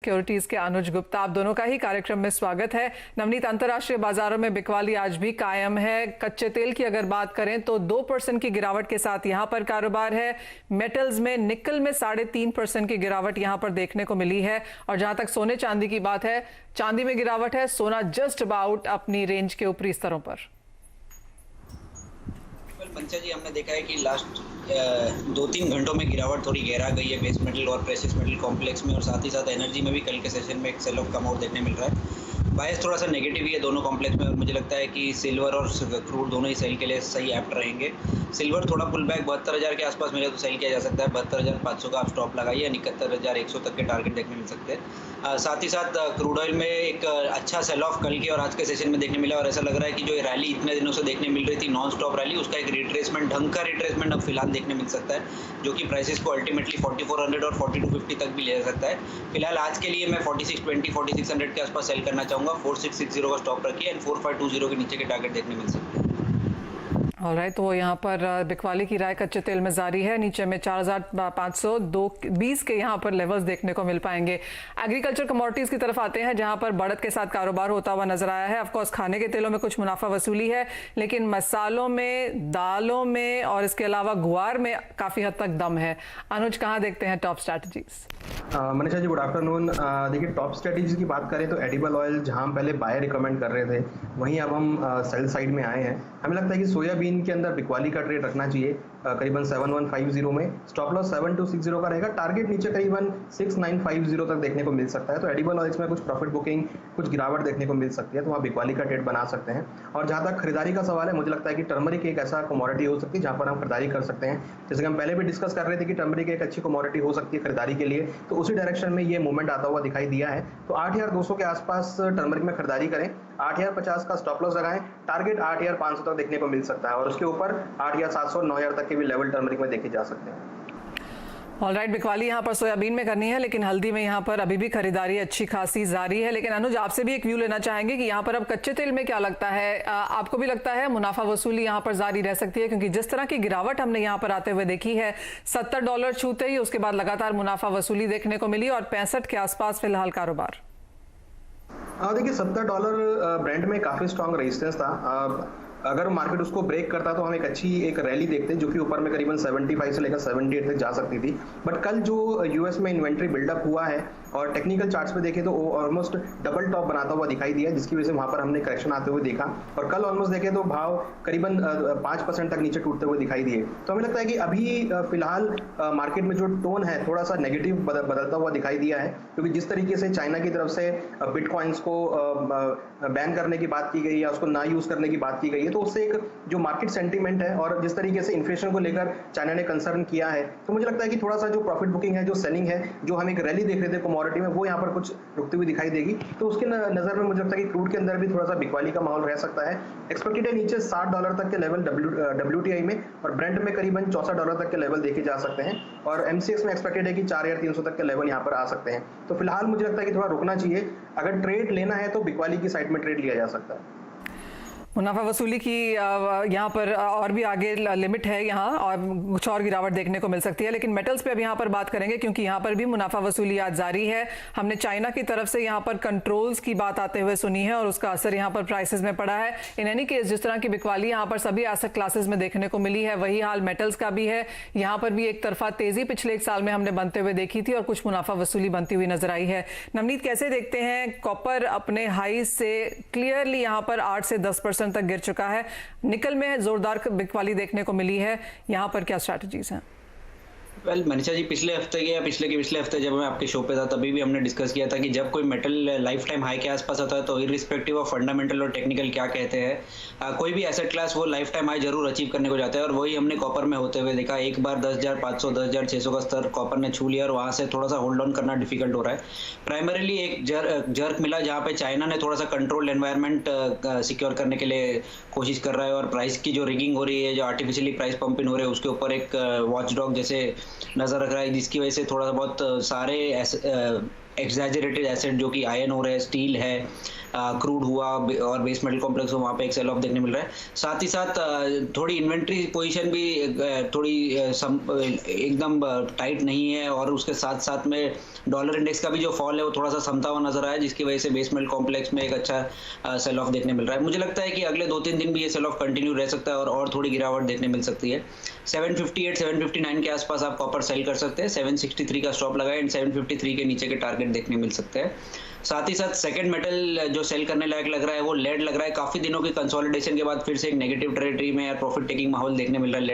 Securities के अनुज गुप्ता, आप दोनों का ही कार्यक्रम में स्वागत है। नवनीत, अंतर्राष्ट्रीय बाजारों में बिकवाली आज भी कायम है। कच्चे तेल की अगर बात करें तो 2% की गिरावट के साथ यहां पर कारोबार है। मेटल्स में निकल में 3.5% की गिरावट यहां पर देखने को मिली है। और जहां तक सोने चांदी की बात है, चांदी में गिरावट है, सोना जस्ट अबाउट अपनी रेंज के ऊपरी स्तरों पर। पंचा जी, हमने देखा है कि लास्ट 2-3 घंटों में गिरावट थोड़ी गहरा गई है बेस मेटल और प्रेशियस मेटल कॉम्प्लेक्स में, और साथ ही साथ एनर्जी में भी कल के सेशन में एक सेल ऑफ कम आउट देखने मिल रहा है। बायस थोड़ा सा नेगेटिव ही है दोनों कॉम्प्लेक्स में, और मुझे लगता है कि सिल्वर और क्रूड दोनों ही सेल के लिए सही एप्ट रहेंगे। सिल्वर थोड़ा पुल बैक 72,000 के आसपास मिले तो सेल किया जा सकता है। 72,500 का आप स्टॉप लगाइए, 71,100 तक के टारगेट देखने मिल सकते हैं। साथ ही साथ क्रूड ऑयल में एक अच्छा सेल ऑफ कल के और आज के सेशन में देखने मिला, और ऐसा लग रहा है कि जो रैली इतने दिनों से देखने मिल रही थी, नॉन स्टॉप रैली, उसका एक रिट्रेसमेंट, ढंग का रिट्रेसमेंट अब फिलहाल देखने मिल सकता है, जो कि प्राइसेस को अल्टीमेटली 4400 और 4250 तक भी ले जा सकता है। फिलहाल आज के लिए मैं 4620 4600 के आसपास सेल करना चाहूँगा। 4660 का स्टॉप रखिए एंड 4520 के नीचे के टारगेट देखने मिल सकते हैं। ऑलराइट, तो यहाँ पर बिकवाली की राय कच्चे तेल में जारी है। नीचे में 4520 के यहाँ पर लेवल्स देखने को मिल पाएंगे। एग्रीकल्चर कमोडिटीज की तरफ आते हैं, जहाँ पर बढ़त के साथ कारोबार होता हुआ नजर आया है। ऑफकोर्स खाने के तेलों में कुछ मुनाफा वसूली है, लेकिन मसालों में, दालों में और इसके अलावा गुआर में काफी हद तक दम है। अनुज, कहाँ देखते हैं top strategies? Manisha ji, good afternoon. देखिए, टॉप स्ट्रेटेजी की बात करें तो एडिबल ऑयल, जहां हम पहले बाय रिकमेंड कर रहे थे, वहीं अब हम सेल साइड में आए हैं। हमें लगता है कि सोयाबीन के अंदर बिकवाली का ट्रेड रखना चाहिए। करीबन 7150 में स्टॉप लॉस 7260 का रहेगा। टारगेट नीचे करीबन 6950 तक देखने को मिल सकता है। तो एडिबल ऑयल्स में कुछ प्रॉफिट बुकिंग, कुछ गिरावट देखने को मिल सकती है, तो वहाँ बिकवाली का ट्रेड बना सकते हैं। और जहाँ तक खरीदारी का सवाल है, मुझे लगता है कि टर्मरिक एक ऐसा कमोडिटी हो सकती है जहाँ पर हम खरीदारी कर सकते हैं। जैसे कि हम पहले भी डिस्कस कर रहे थे कि टर्मरिक एक अच्छी कमोडिटी हो सकती है खरीदारी के लिए, तो उसी डायरेक्शन में ये मूवमेंट आता हुआ दिखाई दिया है। तो 8200 के आसपास टर्मरिक में खरीदारी करें। 8050 का स्टॉप लॉस लगाएं। टारगेट 8500 तक देखने को मिल सकता है, और उसके ऊपर 8700 9000 तक के भी लेवल टर्मरिक में देखे जा सकते हैं। ऑलराइट, बिकवाली यहाँ पर सोयाबीन में करनी है, लेकिन हल्दी में यहाँ पर अभी भी खरीदारी अच्छी खासी जारी है। लेकिन अनुज, आपसे भी एक व्यू लेना चाहेंगे कि यहाँ पर अब कच्चे तेल में क्या लगता है? आपको भी लगता है मुनाफा वसूली यहाँ पर जारी रह सकती है? क्योंकि जिस तरह की गिरावट हमने यहाँ पर आते हुए देखी है, $70 छूते ही उसके बाद लगातार मुनाफा वसूली देखने को मिली, और 65 के आसपास फिलहाल कारोबार। देखिए, $70 ब्रेंट में काफी स्ट्रॉन्ग रेजिस्टेंस था। अगर मार्केट उसको ब्रेक करता तो हम एक रैली देखते हैं, जो कि ऊपर में करीबन 75 से लेकर 78 तक जा सकती थी। बट कल जो यूएस में इन्वेंट्री बिल्डअप हुआ है, और टेक्निकल चार्ट्स पे देखें तो वो ऑलमोस्ट डबल टॉप बनाता हुआ दिखाई दिया, जिसकी वजह से वहां पर हमने करेक्शन आते हुए देखा। और कल ऑलमोस्ट देखें तो भाव करीबन 5% तक नीचे टूटते हुए दिखाई दिए। तो हमें लगता है कि अभी फिलहाल मार्केट में जो टोन है थोड़ा सा नेगेटिव बदलता हुआ दिखाई दिया है, क्योंकि जिस तरीके से चाइना की तरफ से बिटकॉइंस को बैन करने की बात की गई या उसको ना यूज करने की बात की गई है, तो उससे एक जो मार्केट सेंटीमेंट है और जिस तरीके से इन्फ्लेशन को लेकर चाइना ने कंसर्न किया है, तो मुझे लगता है कि थोड़ा सा जो प्रॉफिट बुकिंग है, जो सेलिंग है, जो हम एक रैली देख रहे थे कमोडिटी में, वो यहाँ पर कुछ रुकती हुई दिखाई देगी। तो उसके नजर में मुझे लगता है कि क्रूड के अंदर भी थोड़ा सा बिकवाली का माहौल रह सकता है। एक्सपेक्टेड है नीचे $60 तक के लेवल WTI में, और ब्रेंट में करीबन $64 तक के लेवल देखे जा सकते हैं। और MCX में एक्सपेक्टेड है कि 4300 तक के लेवल यहाँ पर आ सकते हैं। तो फिलहाल मुझे लगता है कि थोड़ा रुकना चाहिए। अगर ट्रेड लेना है तो बिकवाली की साइड में ट्रेड लिया जा सकता है। मुनाफा वसूली की यहाँ पर और भी आगे लिमिट है यहाँ, और कुछ और गिरावट देखने को मिल सकती है। लेकिन मेटल्स पे अब यहाँ पर बात करेंगे, क्योंकि यहाँ पर भी मुनाफा वसूली आज जारी है। हमने चाइना की तरफ से यहाँ पर कंट्रोल्स की बात आते हुए सुनी है, और उसका असर यहाँ पर प्राइसेस में पड़ा है। इन एनी केस, जिस तरह की बिकवाली यहाँ पर सभी एसेट क्लासेस में देखने को मिली है, वही हाल मेटल्स का भी है। यहाँ पर भी एक तरफा तेजी पिछले एक साल में हमने बनते हुए देखी थी, और कुछ मुनाफा वसूली बनती हुई नजर आई है। नवनीत, कैसे देखते हैं? कॉपर अपने हाई से क्लियरली यहाँ पर 8 से 10% तक गिर चुका है। निकल में जोरदार बिकवाली देखने को मिली है, यहाँ पर क्या स्ट्रैटेजीज हैं? मनीषा जी, पिछले हफ्ते या पिछले हफ्ते जब मैं आपके शो पे था, तभी भी हमने डिस्कस किया था कि जब कोई मेटल लाइफ टाइम हाई के आसपास होता है, तो इररिस्पेक्टिव ऑफ फंडामेंटल और टेक्निकल क्या कहते हैं, कोई भी एसेट क्लास वो लाइफ टाइम हाई जरूर अचीव करने को जाता है। और वही हमने कॉपर में होते हुए देखा। एक बार 10,500 10,600 का स्तर कॉपर ने छू लिया, और वहां से थोड़ा सा होल्ड ऑन करना डिफिकल्ट हो रहा है। प्राइमरीली एक जर्क मिला, जहाँ पे चाइना ने थोड़ा सा कंट्रोल एनवायरमेंट सिक्योर करने के लिए कोशिश कर रहा है, और प्राइस की जो रिगिंग हो रही है, जो आर्टिफिशियली प्राइस पंपिंग हो रहे हैं, उसके ऊपर एक वॉच डॉग जैसे नजर रख रहा है, जिसकी वजह से थोड़ा बहुत सारे एग्जैजरेटेड एसेट जो कि आयरन ओर है, स्टील है, क्रूड हुआ और बेस मेटल कॉम्प्लेक्स हो, वहाँ पे एक सेल ऑफ देखने मिल रहा है। साथ ही साथ थोड़ी इन्वेंट्री पोजीशन भी थोड़ी एकदम टाइट नहीं है, और उसके साथ साथ में डॉलर इंडेक्स का भी जो फॉल है वो थोड़ा सा समता हुआ नजर आया, जिसकी वजह से बेस मेटल कॉम्प्लेक्स में एक अच्छा सेल ऑफ देखने मिल रहा है। मुझे लगता है कि अगले 2-3 दिन भी ये सेल ऑफ कंटिन्यू रह सकता है और थोड़ी गिरावट देखने मिल सकती है। 758 759 के आसपास आप कॉपर सेल कर सकते हैं, 763 का स्टॉप लगाए एंड 753 के नीचे के टारगेट देखने मिल सकते हैं। साथ ही साथ सेकंड मेटल जो सेल करने लायक लग रहा है वो लेड लग रहा है। काफी दिनों की कंसोलिडेशन के बाद फिर से एक नेगेटिव टेरिटरी में या प्रॉफिट टेकिंग माहौल देखने मिल रहा है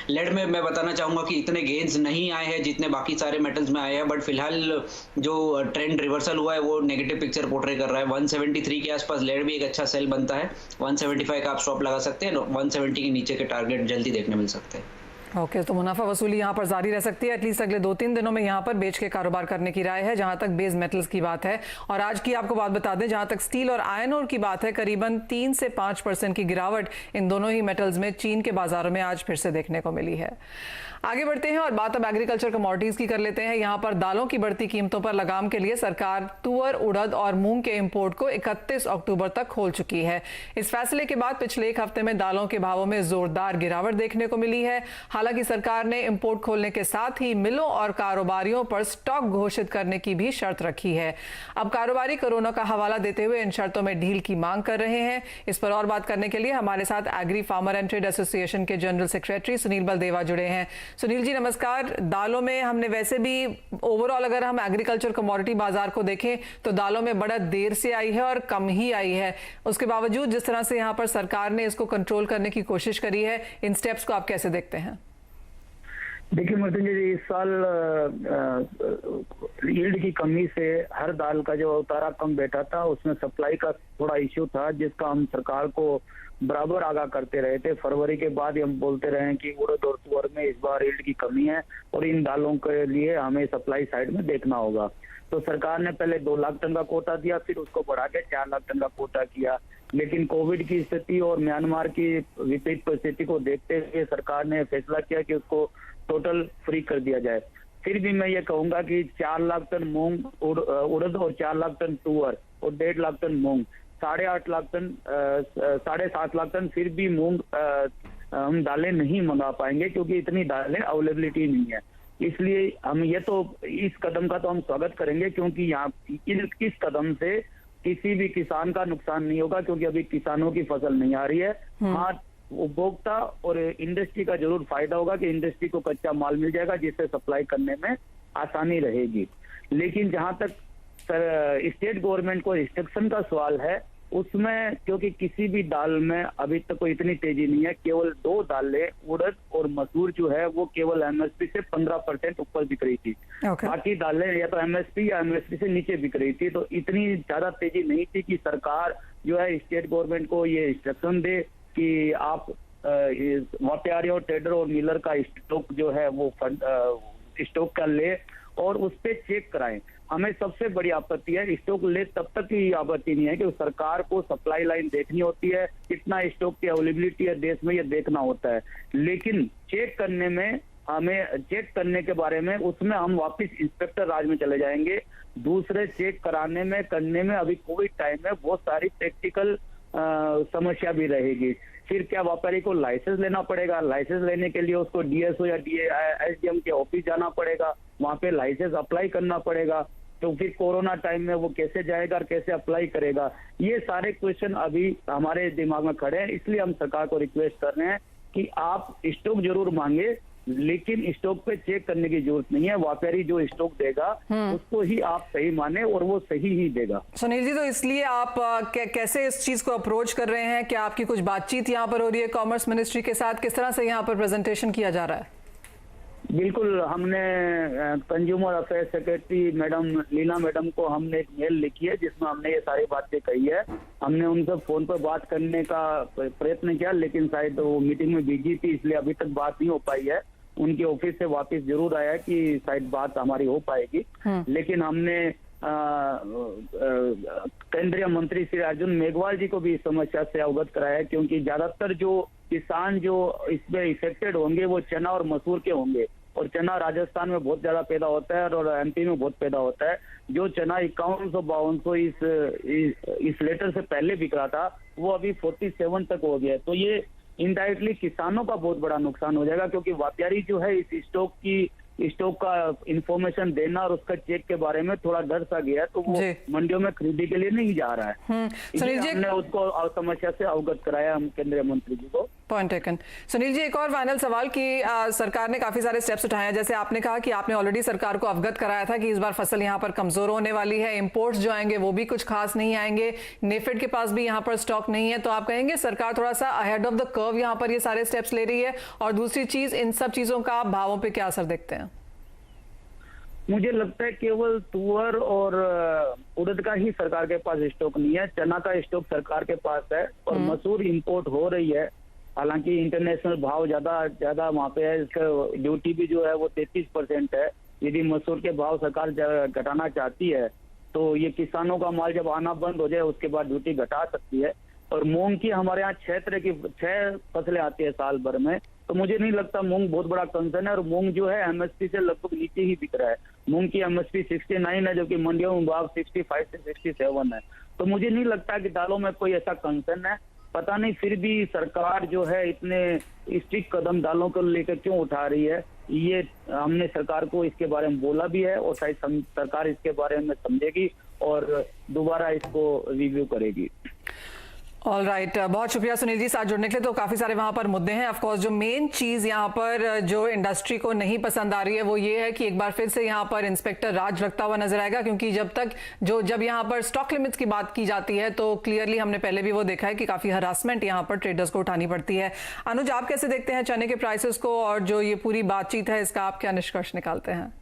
लेड में मैं बताना चाहूंगा कि इतने गेन्स नहीं आए हैं जितने बाकी सारे मेटल्स में आए हैं, बट फिलहाल जो ट्रेंड रिवर्सल हुआ है वो नेगेटिव पिक्चर पोर्ट्रे कर रहा है। 173 के आसपास लेड भी एक अच्छा सेल बनता है, 175 का आप स्टॉप लगा सकते हैं, 170 के नीचे के टारगेट जल्दी देखने मिल सकते हैं। ओके, तो मुनाफा वसूली यहाँ पर जारी रह सकती है एटलीस्ट अगले 2-3 दिनों में। यहाँ पर बेच के कारोबार करने की राय है जहां तक बेस मेटल्स की बात है। और आज की आपको बात बता दें, जहां तक स्टील और आयरन ओर की बात है, करीबन 3 से 5% की गिरावट इन दोनों ही मेटल्स में चीन के बाजारों में आज फिर से देखने को मिली है। आगे बढ़ते हैं और बात अब एग्रीकल्चर कमोडिटीज की कर लेते हैं। यहाँ पर दालों की बढ़ती कीमतों पर लगाम के लिए सरकार तुअर, उड़द और मूंग के इंपोर्ट को 31 अक्टूबर तक खोल चुकी है। इस फैसले के बाद पिछले एक हफ्ते में दालों के भावों में जोरदार गिरावट देखने को मिली है। हालांकि सरकार ने इंपोर्ट खोलने के साथ ही मिलों और कारोबारियों पर स्टॉक घोषित करने की भी शर्त रखी है। अब कारोबारी कोरोना का हवाला देते हुए इन शर्तों में ढील की मांग कर रहे हैं। इस पर और बात करने के लिए हमारे साथ agri farmer and trade association के जनरल सेक्रेटरी सुनील बलदेवा जुड़े हैं। सुनील जी नमस्कार। दालों में हमने वैसे भी ओवरऑल अगर हम एग्रीकल्चर कमोडिटी बाजार को देखें तो दालों में बड़ा देर से आई है और कम ही आई है। उसके बावजूद जिस तरह से यहाँ पर सरकार ने इसको कंट्रोल करने की कोशिश करी है, इन स्टेप्स को आप कैसे देखते हैं? देखिए मृत्युंजय जी, इस साल यील्ड की कमी से हर दाल का जो उतारा कम बैठा था, उसमें सप्लाई का थोड़ा इश्यू था, जिसका हम सरकार को बराबर आगाह करते रहे थे। फरवरी के बाद हम बोलते रहे कि उड़द और तुअर में इस बार यील्ड की कमी है और इन दालों के लिए हमें सप्लाई साइड में देखना होगा। तो सरकार ने पहले 2 लाख टन का कोटा दिया, फिर उसको बढ़ा के 4 लाख टन का कोटा किया। लेकिन कोविड की स्थिति और म्यांमार की विपरीत परिस्थिति को देखते हुए सरकार ने फैसला किया कि उसको टोटल फ्री कर दिया जाए। फिर भी मैं ये कहूंगा कि 4 लाख टन मूंग उड़द और 4 लाख टन तुअर और 1.5 लाख टन मूंग, 8.5 लाख टन 7.5 लाख टन फिर भी मूंग हम दालें नहीं मंगा पाएंगे, क्योंकि इतनी दालें अवेलेबिलिटी नहीं है। इसलिए हम ये तो इस कदम का तो हम स्वागत करेंगे, क्योंकि यहाँ इस कदम से किसी भी किसान का नुकसान नहीं होगा, क्योंकि अभी किसानों की फसल नहीं आ रही है। हाँ, उपभोक्ता और इंडस्ट्री का जरूर फायदा होगा कि इंडस्ट्री को कच्चा माल मिल जाएगा, जिससे सप्लाई करने में आसानी रहेगी। लेकिन जहां तक स्टेट गवर्नमेंट को रिस्ट्रिक्शन का सवाल है, उसमें क्योंकि किसी भी दाल में अभी तक कोई इतनी तेजी नहीं है। केवल 2 दालें उड़द और मसूर जो है वो केवल एमएसपी से 15% ऊपर बिक रही थी। बाकी दालें या तो एमएसपी या एमएसपी से नीचे बिक रही थी। तो इतनी ज्यादा तेजी नहीं थी कि सरकार जो है स्टेट गवर्नमेंट को ये इंस्ट्रक्शन दे कि आप व्यापारी और ट्रेडर और मिलर का स्टॉक जो है वो स्टॉक का ले और उस पर चेक कराएं। हमें सबसे बड़ी आपत्ति है, स्टॉक ले तब तक की आपत्ति नहीं है कि सरकार को सप्लाई लाइन देखनी होती है, कितना स्टॉक की अवेलेबिलिटी है देश में, ये देखना होता है। लेकिन चेक करने में, हमें चेक करने के बारे में, उसमें हम वापस इंस्पेक्टर राज में चले जाएंगे। दूसरे चेक कराने में, करने में अभी कोविड टाइम में बहुत सारी प्रैक्टिकल समस्या भी रहेगी। फिर क्या व्यापारी को लाइसेंस लेना पड़ेगा, लाइसेंस लेने के लिए उसको डीएसओ या एसडीएम के ऑफिस जाना पड़ेगा, वहां पे लाइसेंस अप्लाई करना पड़ेगा। तो फिर कोरोना टाइम में वो कैसे जाएगा और कैसे अप्लाई करेगा, ये सारे क्वेश्चन अभी हमारे दिमाग में खड़े हैं। इसलिए हम सरकार को रिक्वेस्ट कर रहे हैं कि आप स्टॉक जरूर मांगे, लेकिन स्टॉक पे चेक करने की जरूरत नहीं है। व्यापारी जो स्टॉक देगा उसको ही आप सही माने और वो सही ही देगा। सुनील जी, तो इसलिए आप कैसे इस चीज को अप्रोच कर रहे हैं? क्या आपकी कुछ बातचीत यहाँ पर हो रही है कॉमर्स मिनिस्ट्री के साथ? किस तरह से यहाँ पर प्रेजेंटेशन किया जा रहा है? बिल्कुल, हमने कंज्यूमर अफेयर्स सेक्रेटरी मैडम लीला मैडम को हमने एक मेल लिखी है, जिसमें हमने ये सारी बातें कही है। हमने उनसे फोन पर बात करने का प्रयत्न किया, लेकिन शायद वो मीटिंग में बिजी थी, इसलिए अभी तक बात नहीं हो पाई है। उनके ऑफिस से वापस जरूर आया है कि शायद बात हमारी हो पाएगी। लेकिन हमने केंद्रीय मंत्री श्री अर्जुन मेघवाल जी को भी इस समस्या से अवगत कराया है, क्योंकि ज्यादातर जो किसान जो इसमें इफेक्टेड होंगे वो चना और मसूर के होंगे, और चना राजस्थान में बहुत ज्यादा पैदा होता है और एमपी में बहुत पैदा होता है। जो चना 5152 इस लेटर से पहले बिक रहा था वो अभी 47 तक हो गया है। तो ये इनडायरेक्टली किसानों का बहुत बड़ा नुकसान हो जाएगा, क्योंकि व्यापारी जो है इस स्टॉक का इंफॉर्मेशन देना और उसका चेक के बारे में थोड़ा डर सा गया है, तो वो मंडियों में खरीदी के लिए नहीं जा रहा है। सुनील जी, हमने उसको समस्या से अवगत कराया हम केंद्रीय मंत्री जी को। Point taken. सुनील जी, एक और फाइनल सवाल कि सरकार ने काफी सारे स्टेप्स उठाए हैं, जैसे आपने कहा कि आपने ऑलरेडी सरकार को अवगत कराया था कि इस बार फसल यहाँ पर कमजोर होने वाली है, इंपोर्ट्स जो आएंगे वो भी कुछ खास नहीं आएंगे, नेफेड के पास भी यहाँ पर स्टॉक नहीं है, तो आप कहेंगे सरकार थोड़ा सा अहेड ऑफ द कर्व यहाँ पर ये सारे स्टेप्स ले रही है? और दूसरी चीज, इन सब चीजों का आप भावों पर क्या असर देखते हैं? मुझे लगता है केवल तुअर और उड़द का ही सरकार के पास स्टॉक नहीं है, चना का स्टॉक सरकार के पास है और मसूर इंपोर्ट हो रही है। हालांकि इंटरनेशनल भाव ज्यादा वहाँ पे है, इसका ड्यूटी भी जो है वो 33% है। यदि मसूर के भाव सरकार घटाना चाहती है तो ये किसानों का माल जब आना बंद हो जाए उसके बाद ड्यूटी घटा सकती है। और मूंग की हमारे यहाँ 6 फसलें आती है साल भर में, तो मुझे नहीं लगता मूंग बहुत बड़ा कंसर्न है। और मूंग जो है एमएसपी से लगभग नीचे ही बिक रहा है। मूंग की एमएसपी 69 है, जबकि मंडियों में भाव 65 से 67 है। तो मुझे नहीं लगता कि दालों में कोई ऐसा कंसर्न है। पता नहीं फिर भी सरकार जो है इतने स्ट्रिक्ट कदम दालों को लेकर क्यों उठा रही है। ये हमने सरकार को इसके बारे में बोला भी है और शायद सरकार इसके बारे में समझेगी और दोबारा इसको रिव्यू करेगी। ऑल राइट, बहुत शुक्रिया सुनील जी साथ जुड़ने के लिए। तो काफी सारे वहां पर मुद्दे हैं। ऑफ कोर्स जो मेन चीज यहाँ पर जो इंडस्ट्री को नहीं पसंद आ रही है वो ये है कि एक बार फिर से यहाँ पर इंस्पेक्टर राज रखता हुआ नजर आएगा, क्योंकि जब यहाँ पर स्टॉक लिमिट्स की बात की जाती है तो क्लियरली हमने पहले भी वो देखा है कि काफी हरासमेंट यहाँ पर ट्रेडर्स को उठानी पड़ती है। अनुज, आप कैसे देखते हैं चने के प्राइसेस को और जो ये पूरी बातचीत है इसका आप क्या निष्कर्ष निकालते हैं?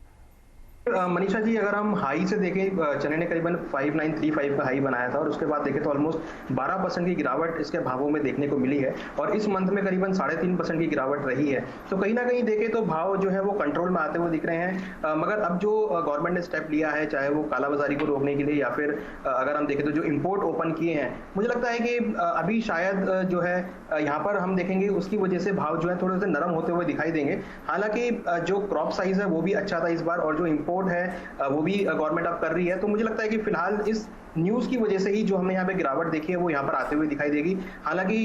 मनीषा जी, अगर हम हाई से देखें, चने ने करीबन 5935 का हाई बनाया था और उसके बाद देखें तो ऑलमोस्ट 12% की गिरावट इसके भावों में देखने को मिली है और इस मंथ में करीबन 3.5% की गिरावट रही है। तो कहीं ना कहीं देखें तो भाव जो है वो कंट्रोल में आते हुए दिख रहे हैं। मगर अब जो गवर्नमेंट ने स्टेप लिया है, चाहे वो कालाबाजारी को रोकने के लिए या फिर अगर हम देखें तो जो इम्पोर्ट ओपन किए हैं, मुझे लगता है कि अभी शायद जो है यहाँ पर हम देखेंगे उसकी वजह से भाव जो है थोड़े से नरम होते हुए दिखाई देंगे। हालांकि जो क्रॉप साइज है वो भी अच्छा था इस बार और जो इम्पोर्ट है वो भी गवर्नमेंट अब कर रही है। तो मुझे लगता है कि फिलहाल इस न्यूज की वजह से ही जो हमने यहाँ पे गिरावट देखी है वो यहाँ पर आते हुए दिखाई देगी। हालांकि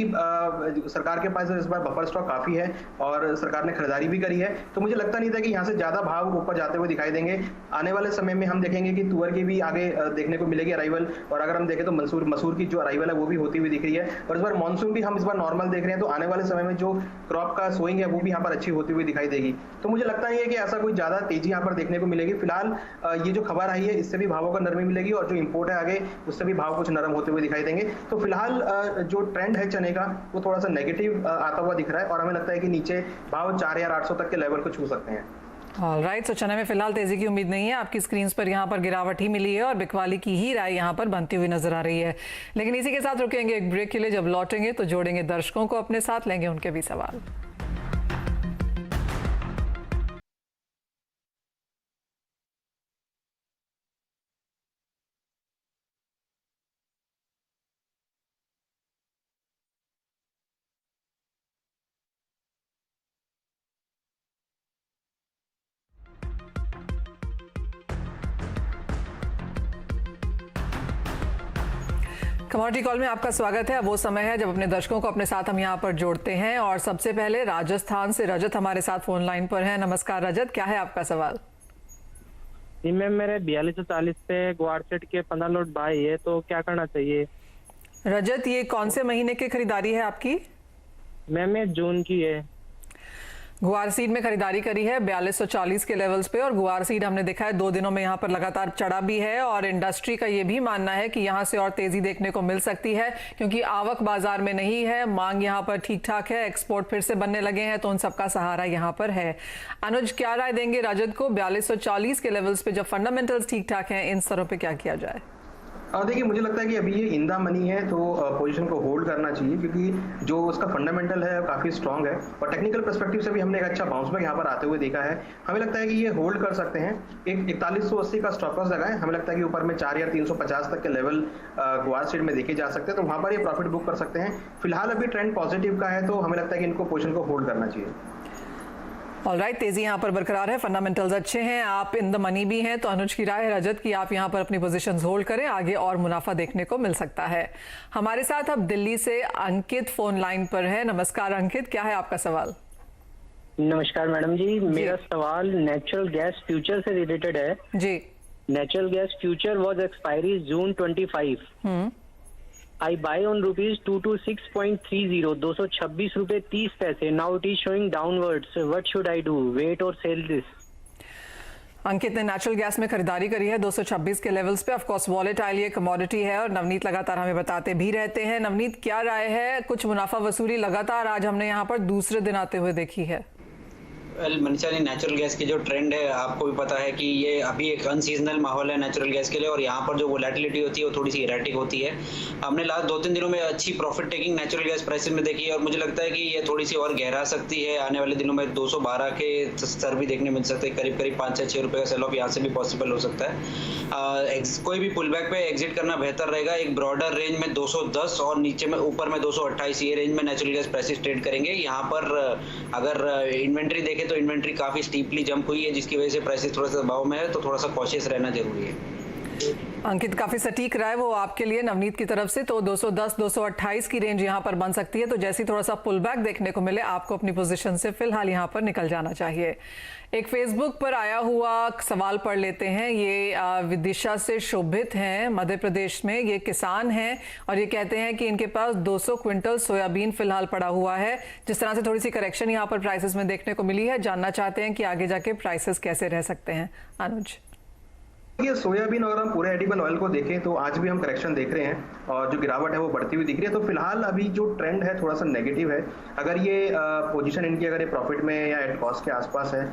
सरकार के पास इस बार बफर स्टॉक काफी है और सरकार ने खरीदारी भी करी है, तो मुझे लगता नहीं था कि यहाँ से ज्यादा भाव ऊपर जाते हुए दिखाई देंगे। आने वाले समय में हम देखेंगे कि तुअर की भी आगे देखने को मिलेगी अराइवल, और अगर हम देखें तो मसूर की जो अराइवल है वो भी होती हुई दिख रही है। और इस बार मानसून भी हम इस बार नॉर्मल देख रहे हैं, तो आने वाले समय में जो क्रॉप का सोइंग है वो भी यहाँ पर अच्छी होती हुई दिखाई देगी। तो मुझे लगता नहीं है कि ऐसा कोई ज्यादा तेजी यहाँ पर देखने को मिलेगी। फिलहाल ये जो खबर आई है इससे भी भावों का नरमी मिलेगी और जो इम्पोर्ट है आगे उससे भी भाव कुछ नरम होते हुए दिखाई देंगे। तो फिलहाल जो ट्रेंड है चने का वो थोड़ा सा नेगेटिव आता हुआ दिख रहा है और हमें लगता है कि नीचे भाव 4800 तक के लेवल को छू सकते हैं। ऑलराइट, सो चने में फिलहाल तेजी की उम्मीद नहीं है। आपकी स्क्रीन पर यहाँ पर गिरावट ही मिली है और बिकवाली की ही राय यहाँ पर बनती हुई नजर आ रही है। लेकिन इसी के साथ रुकेंगे एक ब्रेक के लिए। जब लौटेंगे तो जोड़ेंगे दर्शकों को अपने साथ, लेंगे उनके भी सवाल। कमोडिटी कॉल में आपका स्वागत है। अब वो समय है जब अपने दर्शकों को अपने साथ हम यहाँ पर जोड़ते हैं और सबसे पहले राजस्थान से रजत हमारे साथ फोन लाइन पर है। नमस्कार रजत, क्या है आपका सवाल? जी मैम, मेरे 4240 पे ग्वारसेट के 15 लोट बाई है, तो क्या करना चाहिए? रजत, ये कौन से महीने की खरीदारी है आपकी? मैम ये जून की है। गुआर सीड में खरीदारी करी है 4240 के लेवल्स पे और गुआर सीड हमने देखा है 2 दिनों में यहाँ पर लगातार चढ़ा भी है और इंडस्ट्री का ये भी मानना है कि यहाँ से और तेजी देखने को मिल सकती है क्योंकि आवक बाजार में नहीं है, मांग यहाँ पर ठीक ठाक है, एक्सपोर्ट फिर से बनने लगे हैं, तो उन सबका सहारा यहाँ पर है। अनुज, क्या राय देंगे राजद को 4240 के लेवल्स पे जब फंडामेंटल्स ठीक ठाक हैं, इन स्तरों पे क्या किया जाए? देखिए, मुझे लगता है कि अभी ये इन द मनी है तो पोजीशन को होल्ड करना चाहिए क्योंकि जो उसका फंडामेंटल है काफ़ी स्ट्रांग है और टेक्निकल पर्सपेक्टिव से भी हमने एक अच्छा बाउंस बैक यहाँ पर आते हुए देखा है। हमें लगता है कि ये होल्ड कर सकते हैं। एक 4180 का स्टॉप लॉस लगाएं। हमें लगता है कि ऊपर में 4350 तक के लेवल गुआर सीड में देखे जा सकते हैं, तो वहाँ पर ये प्रॉफिट बुक कर सकते हैं। फिलहाल अभी ट्रेंड पॉजिटिव का है तो हमें लगता है कि इनको पोजीशन को होल्ड करना चाहिए। ऑलराइट, तेजी यहाँ पर बरकरार है, फंडामेंटल्स अच्छे हैं, आप इन द मनी भी हैं, तो अनुज की राय है रजत की आप यहाँ पर अपनी पोजीशंस होल्ड करें, आगे और मुनाफा देखने को मिल सकता है। हमारे साथ अब दिल्ली से अंकित फोन लाइन पर है। नमस्कार अंकित, क्या है आपका सवाल? नमस्कार मैडम जी, मेरा सवाल नेचुरल गैस फ्यूचर से रिलेटेड है जी। Natural gas future was expiry June 25। I buy on rupees 226.30, 226 रुपए 30 पैसे. Now it is showing downwards. What should I do? Wait or sell this? अंकित ने नेचुरल गैस में खरीदारी करी है 226 के लेवल्स पे। ऑफ कोर्स वॉलेटाइल ये कमोडिटी है और नवनीत लगातार हमें बताते भी रहते हैं। नवनीत, क्या राय है? कुछ मुनाफा वसूली लगातार आज हमने यहाँ पर दूसरे दिन आते हुए देखी है। मनीषा जी, नेचुरल गैस की जो ट्रेंड है आपको भी पता है कि ये अभी एक अनसीजनल माहौल है नेचुरल गैस के लिए, और यहाँ पर जो वोलेटिलिटी होती है वो थोड़ी सी इरेटिक होती है। हमने लास्ट 2-3 दिनों में अच्छी profit taking natural gas prices में देखी है, और मुझे लगता है कि ये थोड़ी सी और गहरा सकती है। आने वाले दिनों में 212 के स्तर भी देखने मिल सकते हैं, करीब करीब 5-6 रुपये का सेल ऑफ यहाँ से भी पॉसिबल हो सकता है। कोई भी पुल बैक पे एग्जिट करना बेहतर रहेगा। एक ब्रॉडर रेंज में 210 और नीचे में ऊपर में 228 ये रेंज में नेचुरल गैस प्राइसेस ट्रेड करेंगे। यहाँ पर अगर इन्वेंट्री देखें तो इन्वेंट्री काफी स्टीपली जंप हुई है, जिसकी वजह से प्राइसेस थोड़ा सा दबाव में है, तो थोड़ा सा कॉशियस रहना जरूरी है। अंकित, काफी सटीक रहा है वो आपके लिए नवनीत की तरफ से, तो 210-228 की रेंज यहाँ पर बन सकती है। तो जैसी थोड़ा सा पुल बैक देखने को मिले आपको अपनी पोजीशन से फिलहाल यहाँ पर निकल जाना चाहिए। एक फेसबुक पर आया हुआ सवाल पढ़ लेते हैं। ये विदिशा से शोभित हैं, मध्य प्रदेश में ये किसान हैं और ये कहते हैं कि इनके पास 200 क्विंटल सोयाबीन फिलहाल पड़ा हुआ है। जिस तरह से थोड़ी सी करेक्शन यहाँ पर प्राइसेस में देखने को मिली है, जानना चाहते हैं कि आगे जाके प्राइसेस कैसे रह सकते हैं। अनुज, ये सोयाबीन अगर हम पूरे एडिबल ऑयल को देखें तो आज भी हम करेक्शन देख रहे हैं और जो गिरावट है वो बढ़ती हुई दिख रही है। तो फिलहाल अभी जो ट्रेंड है थोड़ा सा नेगेटिव है। अगर ये पोजीशन इनकी अगर ये प्रॉफिट में या एट कॉस्ट के आसपास है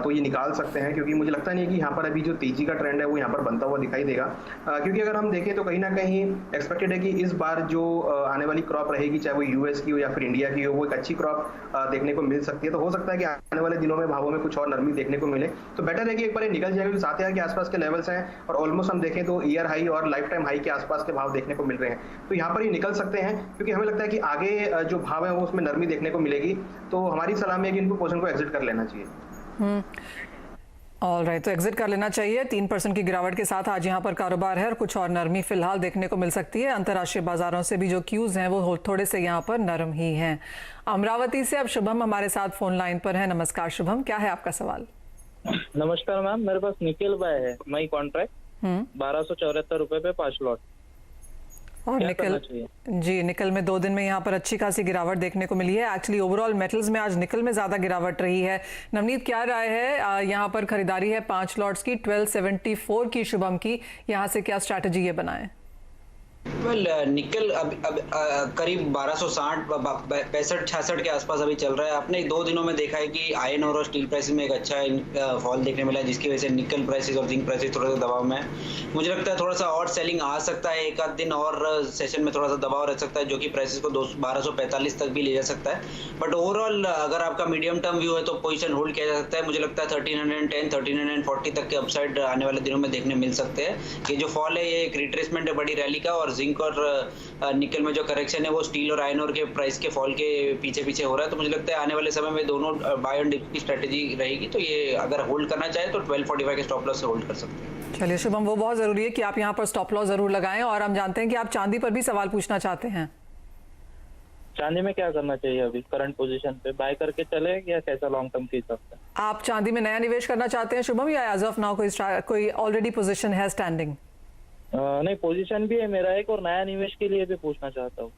तो ये निकाल सकते हैं, क्योंकि मुझे लगता नहीं है कि यहाँ पर अभी जो तेजी का ट्रेंड है वो यहाँ पर बनता हुआ दिखाई देगा। क्योंकि अगर हम देखें तो कहीं ना कहीं एक्सपेक्टेड है कि इस बार जो आने वाली क्रॉप रहेगी, चाहे वो यूएस की हो या फिर इंडिया की हो, वो एक अच्छी क्रॉप देखने को मिल सकती है। तो हो सकता है कि आने वाले दिनों में भावों में कुछ और नरमी देखने को मिले, तो बेटर है कि एक बार ये निकल जाए, क्योंकि 7,000 के आसपास के लेवल्स हैं और ऑलमोस्ट हम देखें तो ईयर हाई और लाइफ टाइम हाई के आसपास के भाव देखने को मिल रहे हैं। तो यहाँ पर ये निकल सकते हैं, क्योंकि हमें लगता है कि आगे जो भाव है वो उसमें नरमी देखने को मिलेगी। तो हमारी सलाह में है कि इनको पोजीशन को एग्जिट कर लेना चाहिए। ऑलराइट, तो एग्जिट कर लेना चाहिए। 3% की गिरावट के साथ आज यहाँ पर कारोबार है और कुछ और नरमी फिलहाल देखने को मिल सकती है। अंतर्राष्ट्रीय बाजारों से भी जो क्यूज हैं वो थोड़े से यहाँ पर नरम ही हैं। अमरावती से अब शुभम हमारे साथ फोन लाइन पर है। नमस्कार शुभम, क्या है आपका सवाल? नमस्कार मैम, मेरे पास निकल बाय है मई कॉन्ट्रैक्ट 1274 रुपए पे 5 लॉट। और निकल, जी निकल में 2 दिन में यहाँ पर अच्छी खासी गिरावट देखने को मिली है। एक्चुअली ओवरऑल मेटल्स में आज निकल में ज्यादा गिरावट रही है। नवनीत, क्या राय है? यहाँ पर खरीदारी है 5 लॉट्स की 1274 की शुभम की, यहाँ से क्या स्ट्रैटेजी ये बनाए? निकल अब करीब 1260 65-66 के आसपास अभी चल रहा है। आपने 2 दिनों में देखा है कि आयरन और स्टील प्राइसेस में एक अच्छा फॉल देखने मिला है, जिसकी वजह से निकल प्राइसेस और जिंक प्राइसेस थोड़ा सा दबाव में है। मुझे लगता है थोड़ा सा और सेलिंग आ सकता है, एक आध दिन और सेशन में थोड़ा सा दबाव रह सकता है, जो कि प्राइसेस को 1245 तक भी ले जा सकता है। बट ओवरऑल अगर आपका मीडियम टर्म व्यू है तो पोजीशन होल्ड किया जा सकता है। मुझे लगता है 1310 1340 तक के अपसाइड आने वाले दिनों में देखने मिल सकते हैं। ये जो फॉल है ये एक रिट्रेसमेंट है बड़ी रैली का, और जिंक और निकल में जो करेक्शन है वो स्टील और आयरन ओर के प्राइस के फॉल के पीछे पीछे हो रहा है। तो मुझे लगता है आने वाले समय में दोनों बाय एंड डिप की स्ट्रेटेजी रहेगी। तो ये अगर होल्ड करना चाहे तो 1245 के स्टॉप लॉस से होल्ड कर सकते हैं। चलिए शुभम, वो बहुत जरूरी है कि आप यहाँ पर स्टॉप लॉस जरूर लगाएं। और हम जानते हैं कि आप चांदी पर भी सवाल पूछना चाहते हैं। चांदी में क्या करना चाहिए अभी करंट पोजीशन पे? बाय करके चले या कैसा लॉन्ग टर्म के हिसाब से? आप चांदी में नया निवेश करना चाहते हैं शुभम, या एज ऑफ नाउ कोई ऑलरेडी पोजीशन है स्टैंडिंग? नहीं, पोजीशन भी है मेरा एक, और नया निवेश के लिए भी पूछना चाहता हूँ।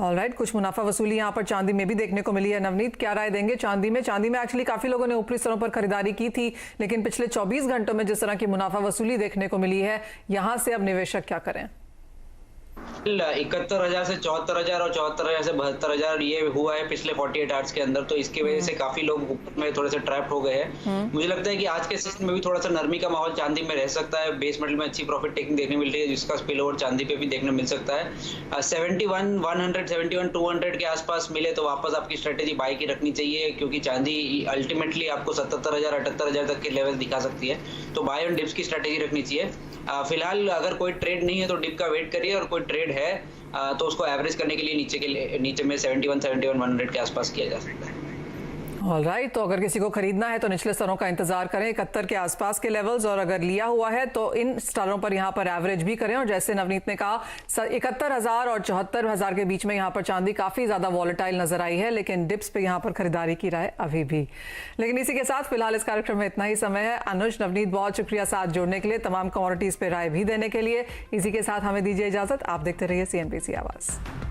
ऑलराइट, कुछ मुनाफा वसूली यहाँ पर चांदी में भी देखने को मिली है। नवनीत, क्या राय देंगे चांदी में? चांदी में एक्चुअली काफी लोगों ने ऊपरी स्तरों पर खरीदारी की थी, लेकिन पिछले 24 घंटों में जिस तरह की मुनाफा वसूली देखने को मिली है, यहाँ से अब निवेशक क्या करें? 71,000 से 74,000 और 74,000 से 72,000 ये हुआ है पिछले 48 आवर्स के अंदर। तो इसकी वजह से काफी लोग ऊपर में थोड़े से ट्रैप हो गए हैं। मुझे लगता है कि आज के सेशन में भी थोड़ा सा नरमी का माहौल चांदी में रह सकता है। बेस मेटल में अच्छी प्रॉफिट टेकिंग देखने मिल रही है, जिसका स्पिल ओवर चांदी पे भी देखने मिल सकता है। 71,100 के आसपास मिले तो वापस आपकी स्ट्रेटेजी बाय की रखनी चाहिए, क्योंकि चांदी अल्टीमेटली आपको 77,000 78,000 तक के लेवल दिखा सकती है। तो बाय ऑन डिप्स की स्ट्रेटेजी रखनी चाहिए। फिलहाल अगर कोई ट्रेड नहीं है तो डिप का वेट करिए, और कोई ट्रेड है तो उसको एवरेज करने के लिए नीचे में 71,100 के आसपास किया जा सकता है। ऑलराइट, तो अगर किसी को खरीदना है तो निचले स्तरों का इंतजार करें 71 के आसपास के लेवल्स, और अगर लिया हुआ है तो इन स्तरों पर यहाँ पर एवरेज भी करें। और जैसे नवनीत ने कहा 71,000 और 74,000 के बीच में यहाँ पर चांदी काफी ज्यादा वॉलेटाइल नजर आई है, लेकिन डिप्स पे यहाँ पर खरीदारी की राय अभी भी। लेकिन इसी के साथ फिलहाल इस कार्यक्रम में इतना ही समय है। अनुज, नवनीत, बहुत शुक्रिया साथ जोड़ने के लिए, तमाम कमोडिटीज पे राय भी देने के लिए। इसी के साथ हमें दीजिए इजाजत। आप देखते रहिए CNBC आवाज।